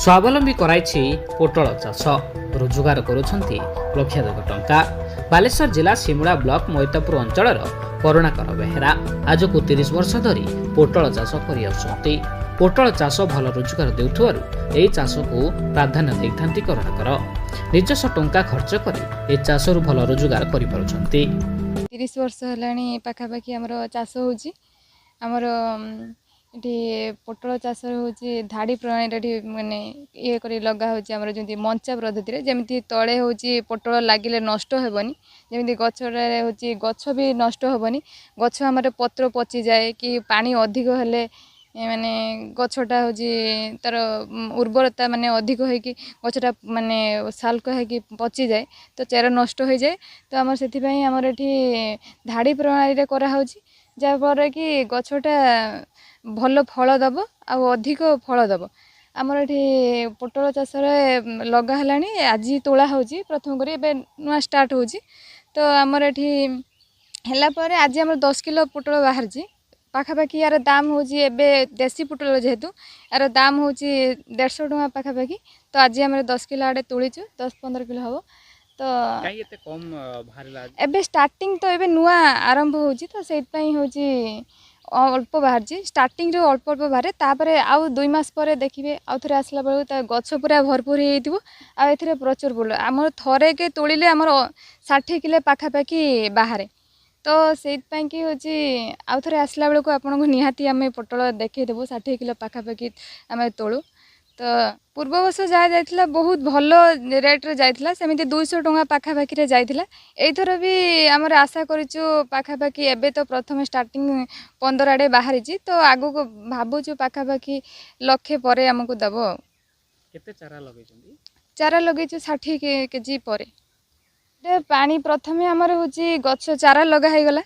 स्वावलम्बी कराइछि पोटल चाष रोजगार करुछन्ति लक्षाधिक टंका। बालेश्वर जिला सिमुला ब्लॉक मैतापुर अंचल करुणाकर बेहेरा आज को 30 वर्ष धरी पोटल चाष करि पोटल चाष भल रोजगार देउथुवारु एई चाष को प्राधान्य दैथांती करुणाकर निजस्व टंका खर्च करी ए चाषरु भल रोजगार करि पारुछन्ति। 30 वर्ष हेलाणी पाखापाखि आमर चाष होउची आमर ये पोटल चाष होची धाड़ी प्रणाली माने ये करी लगा होची आमर जेमती मंचा पद्धति रे जेमती तळे होची पोटल लागिले नष्ट हेबनी जेमती गछरे होची गछ भी नष्ट हेबनी गछ आमर पत्र पची जाए कि पानी अधिक हेले माने गछटा होची तार उर्वरता माने अधिक है कि गछटा माने साल्क है कि पची जाए तो चेर नष्ट हो जाए तो आमर सेति पई आमर एठी धाड़ी प्रणाली रे करा होची जा पर कि गछटा भल फल दब अधिक फल दब आमर एठी पोटल चाष लगा हेलाणी आज तोला होची प्रथम करी एबे नुआ स्टार्ट होची तो आमर एठी हैला पर आज आमर 10 किलो पोटल बाहर जी पाखापाखि यार दाम होची एबे देसी पोटल जेहेतु यार दाम होची 150 टଙ୍କା पाखापाखि तो आज आमर 10 किलो आडे तोलीचु 10-15 किलो हबो तो काई एते कम भारिला एबे स्टार्टिंग तो एबे नुआ आरंभ होची तो सेत पई होची अल्प बाहर जी स्टार्टिंग रे अल्प अल्प बाहर तापरे आउ 2 मास पर देखिबे आउ थरे आसला बेलु ता गछ पूरा भरपूर हेइतिबो आ एथरे प्रचुर बोल हमर थरे के तोलिले हमर 60 किलो पाखापाखि बाहर तो सेत पई कि होची आउ थरे आसला बेलु को आपन को निहाती हमें पोटल देखै देबो 60 किलो पाखापाखि हमें तोलू तो पूर्व वर्ष जा जाइथिला बहुत भल रेट रे जाइथिला सेमिति 200 टଙ୍କା पाखापाखि रे जाइथिला एथर भी हमर आशा करिचु पाखापाखि एबे तो प्रथम स्टार्टिंग 15 आडे बाहरी छी तो आगु को भाबुचु पाखापाखि लक्षे परे हमकु दबो। केते चारा लगैछन्ती? चारा लगैछु 60 केजी परे दे पानी प्रथमे हमर होची गछ चारा लगा हे गला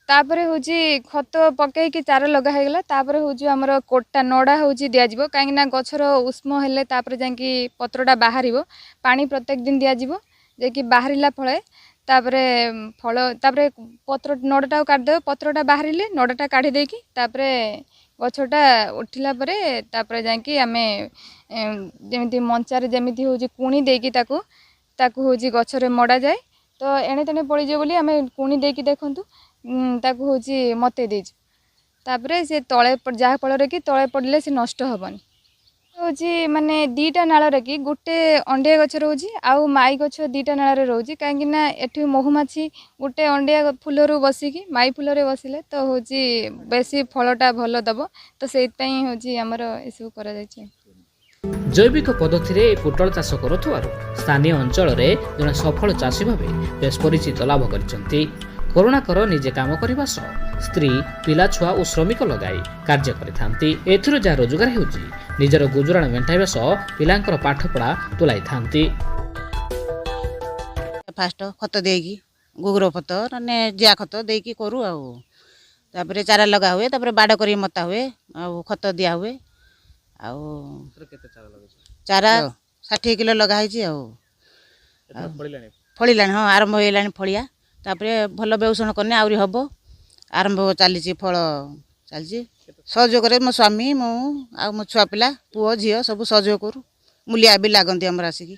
तापरे होची खत पकई कि चारा लगा हे गला तापरे होची हमर कोटा नडा होची दिया जिवो काहे ना गछरो उष्म हेले तापरे जांकी पत्रटा बाहरिबो पानी प्रत्येक दिन दिया जिवो जे कि बाहरिला फळे तापरे फळ तापरे पत्र नडाटा काट देबो पत्रटा बाहरिले नडाटा काढी देकी तापरे गछटा उठिला परे तापरे जांकी हमें जेमिति मंचारे जेमिति होची कुणी देकी ताकू होची गछरे मडा जाए तो एणे तेणे पड़ी जे बोली हमें कुणी देकी देखंतु ताकू होची मते देजु तापरे से तळे जा फल कि तळे पड़ले से नष्ट हबनी होची माने दीटा नाळ रे कि गुटे अंडिया गछ रहउची आउ माई गछ दीटा नाळ रे रहउची काहे ना एठी महुमाछी गुटे अंडिया फुलरू बसी कि माई फुलरे बसिले तो होची बेसी फलटा भलो दबो तो सेत पई होची हमर एसु करा जाय छै। जैविक पद्धति पोटल चाष करुथुवारु स्थानीय अंचल रे जने सफल चाषी भाबे बेस परिचित लाभ करिसंती। करुणाकर निजे काम करबा सह स्त्री पिला छुआ और श्रमिक लगाई कार्य करिथांती एथुरु जा रोजगार हेउची निजर गुजराण मेंटाइबा सह पिलांकर पाठपढ़ा तुलाई थांती। फास्ट खत देगी गोबर खत ने जिया खत देकी करू आ तापरे चारा लगा हुए तापरे बाड़ करी मता हुए आ खत दिया हुए आ चारा 60 किलो लगा है फलिला हाँ आरंभ होलानी फलिया तापरे भल बेउषण करने आउरी हब आरंभ चली फल चली सहयोग करे मो स्वामी मु आ मो छुआ पिला पुओ झील सब सहयोग करू मूलिया भी लागती आमर आसिकी।